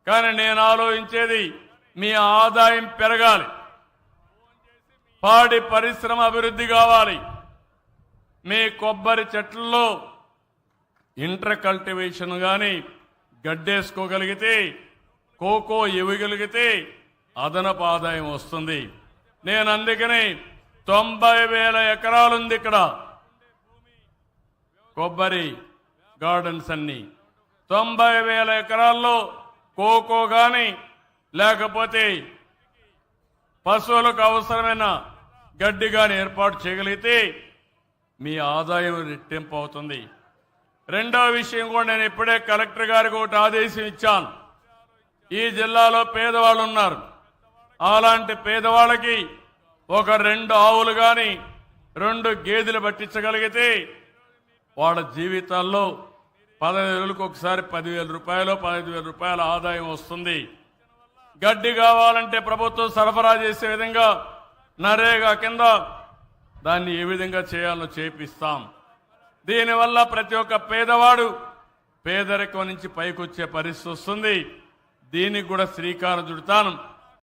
కానీ నేను ఆలోచించేది మీ ఆదాయం పెరగాలి, పాడి పరిశ్రమ అభివృద్ధి కావాలి, మీ కొబ్బరి చెట్లలో ఇంటర్ కల్టివేషన్ కానీ గడ్డేసుకోగలిగితే, కోకో ఇవ్వగలిగితే అదనపు ఆదాయం వస్తుంది. నేను అందుకని 90,000 ఎకరాలుంది ఇక్కడ కొబ్బరి గార్డెన్స్ అన్ని. 90,000 ఎకరాల్లో కోకో కానీ లేకపోతే పశువులకు అవసరమైన గడ్డి కానీ ఏర్పాటు చేయగలిగితే మీ ఆదాయం రెట్టింపు అవుతుంది. రెండవ విషయం కూడా నేను ఇప్పుడే కలెక్టర్ గారికి ఒకటి ఆదేశం ఇచ్చాను. ఈ జిల్లాలో పేదవాళ్ళు ఉన్నారు. అలాంటి పేదవాళ్ళకి ఒక 2 ఆవులు కానీ 2 గేదెలు పట్టించగలిగితే వాళ్ళ జీవితాల్లో 15 రోజులకు ఒకసారి 10,000 రూపాయలు 15,000 రూపాయల ఆదాయం వస్తుంది. గడ్డి కావాలంటే ప్రభుత్వం సరఫరా చేసే విధంగా నరేగా కింద దాన్ని ఏ విధంగా చేయాలో చేపిస్తాం. దీనివల్ల ప్రతి ఒక్క పేదవాడు పేదరికం నుంచి పైకొచ్చే పరిస్థితి వస్తుంది. దీనికి కూడా శ్రీకారం చుడతాను.